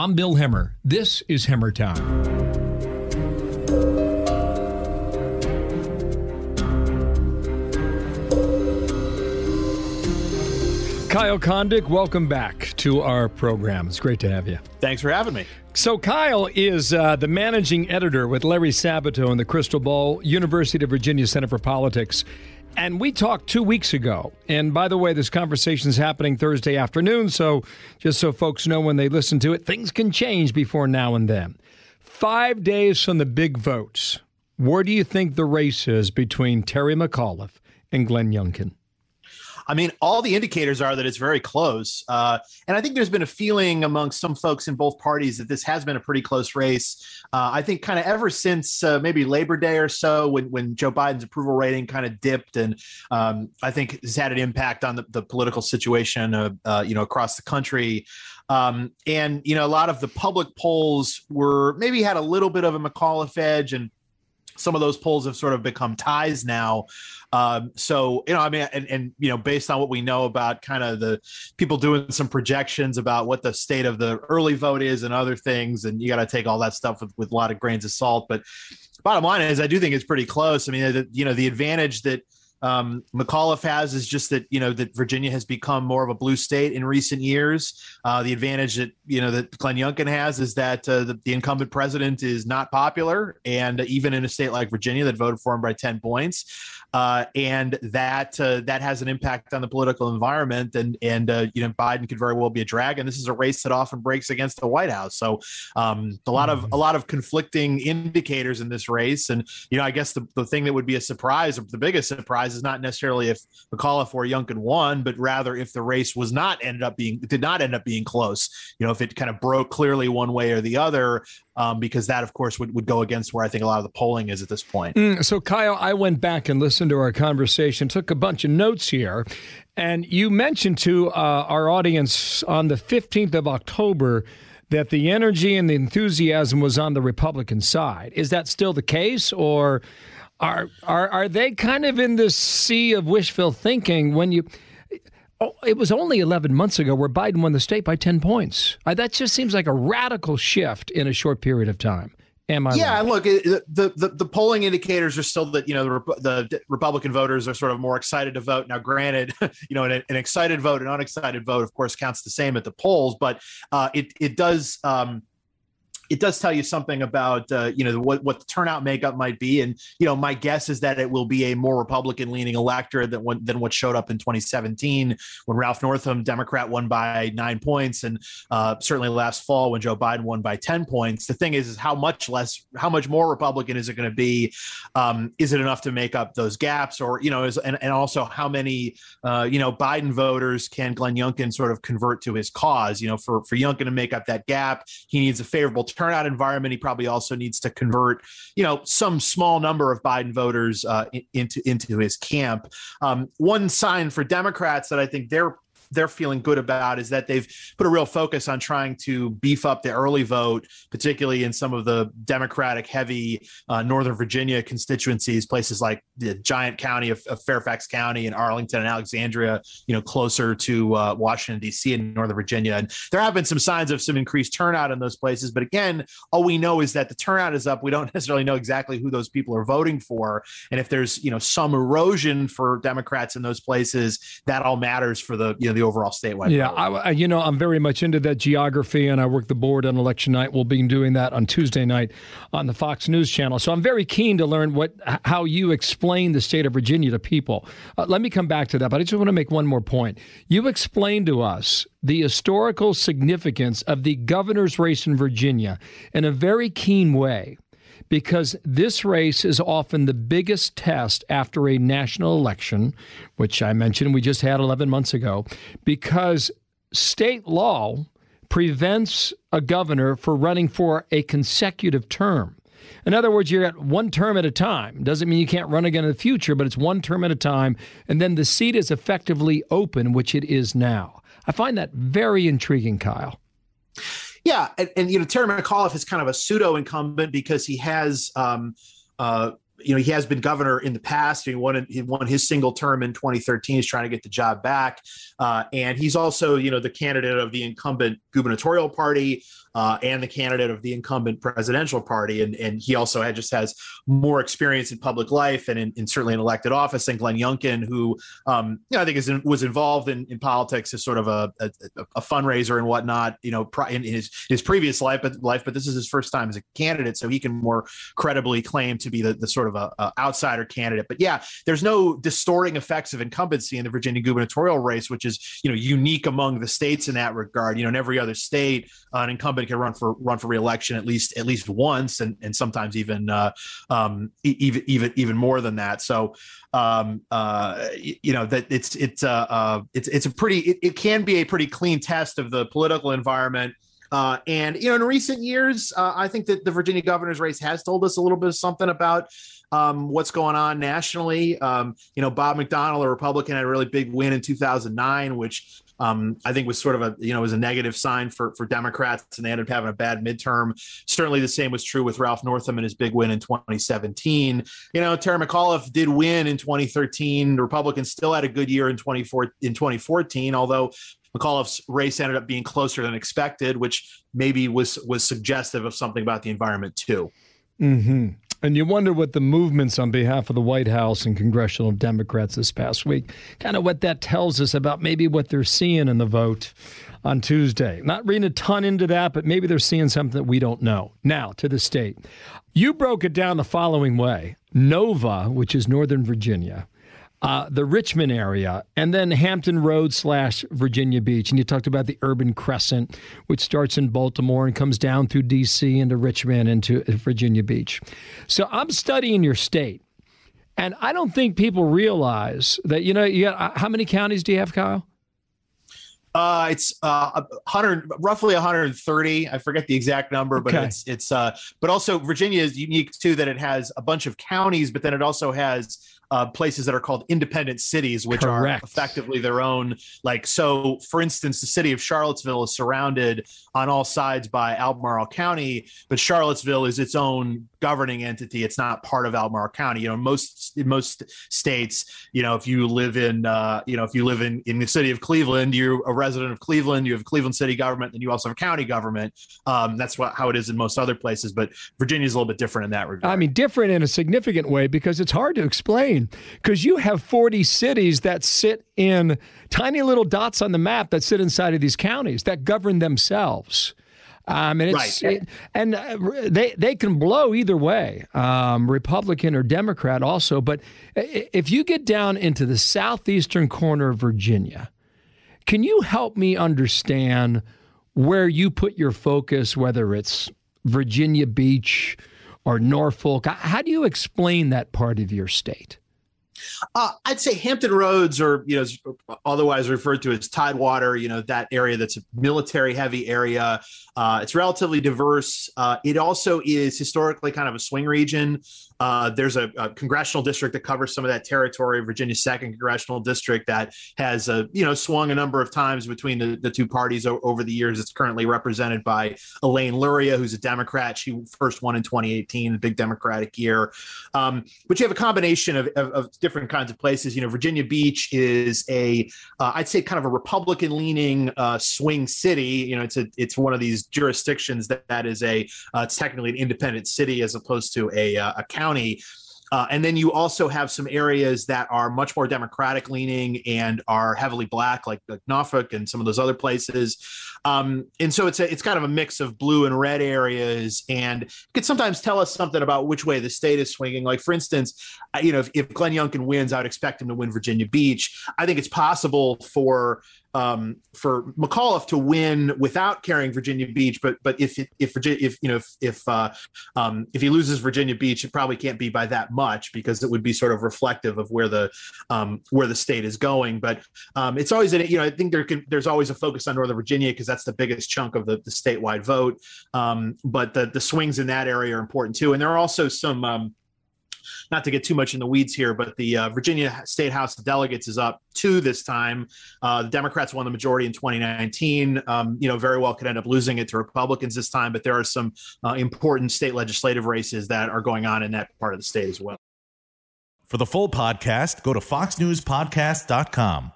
I'm Bill Hemmer. This is Hemmer Time. Kyle Kondik, welcome back to our program. It's great to have you. Thanks for having me. So Kyle is the managing editor with Larry Sabato in the Crystal Ball, University of Virginia Center for Politics. And we talked 2 weeks ago. And by the way, this conversation is happening Thursday afternoon. So just so folks know when they listen to it, things can change before now and then. 5 days from the big votes, where do you think the race is between Terry McAuliffe and Glenn Youngkin? I mean, all the indicators are that it's very close. And I think there's been a feeling among some folks in both parties that this has been a pretty close race. I think kind of ever since maybe Labor Day or so, when Joe Biden's approval rating kind of dipped, and I think has had an impact on the political situation, across the country. And, a lot of the public polls maybe had a little bit of a McAuliffe edge, and some of those polls have sort of become ties now. Based on what we know about kind of the people doing some projections about what the state of the early vote is and other things, and you got to take all that stuff with a lot of grains of salt. But bottom line is, I do think it's pretty close. I mean, the advantage that McAuliffe has is just that, that Virginia has become more of a blue state in recent years. The advantage that, that Glenn Youngkin has is that the incumbent president is not popular. And even in a state like Virginia that voted for him by 10 points. And that has an impact on the political environment. And Biden could very well be a drag. And this is a race that often breaks against the White House. So a lot of conflicting indicators in this race. And, I guess the thing that would be a surprise, or the biggest surprise, is not necessarily if McAuliffe or Youngkin won, but rather if the race did not end up being close. If it kind of broke clearly one way or the other, because that, of course, would go against where I think a lot of the polling is at this point. So, Kyle, I went back and listened to our conversation, took a bunch of notes here, and you mentioned to our audience on the 15th of October that the energy and the enthusiasm was on the Republican side. Is that still the case, or are they kind of in this sea of wishful thinking when it was only 11 months ago where Biden won the state by 10 points. That just seems like a radical shift in a short period of time. Am I Yeah, right? and look, the polling indicators are still that, the Republican voters are sort of more excited to vote. Now, granted, an excited vote and unexcited vote, of course, counts the same at the polls, but it does tell you something about, what the turnout makeup might be. And, my guess is that it will be a more Republican leaning electorate than what showed up in 2017 when Ralph Northam, Democrat, won by 9 points. And certainly last fall when Joe Biden won by 10 points. The thing is how much more Republican is it going to be? Is it enough to make up those gaps? Or, and also how many, Biden voters can Glenn Youngkin sort of convert to his cause? For Youngkin to make up that gap, he needs a favorable turnout environment. He probably also needs to convert, some small number of Biden voters into his camp. One sign for Democrats that I think they're feeling good about is that they've put a real focus on trying to beef up the early vote, particularly in some of the Democratic heavy Northern Virginia constituencies, places like the giant county of Fairfax County and Arlington and Alexandria, closer to Washington, D.C. and Northern Virginia. And there have been some signs of some increased turnout in those places. But again, all we know is that the turnout is up. We don't necessarily know exactly who those people are voting for. And if there's, some erosion for Democrats in those places, that all matters for the overall statewide. Yeah, I'm very much into that geography, and I work the board on election night. We'll be doing that on Tuesday night on the Fox News channel. So I'm very keen to learn how you explain the state of Virginia to people. Let me come back to that, but I just want to make one more point. You explained to us the historical significance of the governor's race in Virginia in a very keen way, because this race is often the biggest test after a national election, which I mentioned we just had 11 months ago, because state law prevents a governor from running for a consecutive term. In other words, you're at one term at a time. Doesn't mean you can't run again in the future, but it's one term at a time, and then the seat is effectively open, which it is now. I find that very intriguing, Kyle. Yeah, and Terry McAuliffe is kind of a pseudo incumbent because he has he has been governor in the past. He won his single term in 2013. He's trying to get the job back. And he's also, the candidate of the incumbent gubernatorial party and the candidate of the incumbent presidential party. And he also has more experience in public life and certainly in elected office than Glenn Youngkin, who, I think was involved in politics as sort of a fundraiser and whatnot, in his previous life, but this is his first time as a candidate. So he can more credibly claim to be the sort of a outsider candidate. But yeah, there's no distorting effects of incumbency in the Virginia gubernatorial race, which is, unique among the states in that regard. In every other state, an incumbent can run for reelection at least once, and sometimes even even more than that. So that it can be a pretty clean test of the political environment. And in recent years, I think that the Virginia governor's race has told us a little bit of something about what's going on nationally. Bob McDonnell, a Republican, had a really big win in 2009, which I think was sort of was a negative sign for Democrats, and they ended up having a bad midterm. Certainly the same was true with Ralph Northam and his big win in 2017. Terry McAuliffe did win in 2013. The Republicans still had a good year in 2014, although McAuliffe's race ended up being closer than expected, which maybe was suggestive of something about the environment too. Mm-hmm. And you wonder what the movements on behalf of the White House and congressional Democrats this past week, kind of what that tells us about maybe what they're seeing in the vote on Tuesday. Not reading a ton into that, but maybe they're seeing something that we don't know. Now, to the state. You broke it down the following way. Nova, which is Northern Virginia, the Richmond area, and then Hampton Road / Virginia Beach. And you talked about the Urban Crescent, which starts in Baltimore and comes down through D.C. into Richmond into Virginia Beach. So I'm studying your state, and I don't think people realize that, you got, how many counties do you have, Kyle? It's 100, roughly 130. I forget the exact number, but but also Virginia is unique too, that it has a bunch of counties, but then it also has places that are called independent cities, which are effectively their own. So for instance, the city of Charlottesville is surrounded on all sides by Albemarle County, but Charlottesville is its own governing entity. It's not part of Albemarle County. In most states, if you live in the city of Cleveland, you're a resident of Cleveland, you have Cleveland city government, and you also have county government. That's how it is in most other places, but Virginia is a little bit different in that regard. I mean, different in a significant way, because it's hard to explain, because you have 40 cities that sit in tiny little dots on the map that sit inside of these counties that govern themselves. And they can blow either way, Republican or Democrat also. But if you get down into the southeastern corner of Virginia, can you help me understand where you put your focus, whether it's Virginia Beach or Norfolk? How do you explain that part of your state? I'd say Hampton Roads, or otherwise referred to as Tidewater, that area that's a military heavy area. It's relatively diverse. It also is historically kind of a swing region. There's a congressional district that covers some of that territory, Virginia's 2nd congressional district, that has swung a number of times between the two parties over the years. It's currently represented by Elaine Luria, who's a Democrat. She first won in 2018, a big Democratic year. But you have a combination of different kinds of places. Virginia Beach is I'd say kind of a Republican-leaning swing city. It's one of these jurisdictions that is it's technically an independent city as opposed to a county. And then you also have some areas that are much more Democratic leaning and are heavily black, like Norfolk and some of those other places. And so it's kind of a mix of blue and red areas, and it could sometimes tell us something about which way the state is swinging. Like, for instance, if Glenn Youngkin wins, I would expect him to win Virginia Beach. I think it's possible for McAuliffe to win without carrying Virginia Beach, but if he loses Virginia Beach, it probably can't be by that much, because it would be sort of reflective of where the state is going. But it's always I think there's always a focus on Northern Virginia because that's the biggest chunk of the statewide vote. But the swings in that area are important too, and there are also some. Not to get too much in the weeds here, but the Virginia State House of Delegates is up 2 this time. The Democrats won the majority in 2019. Very well could end up losing it to Republicans this time, but there are some important state legislative races that are going on in that part of the state as well. For the full podcast, go to foxnewspodcast.com.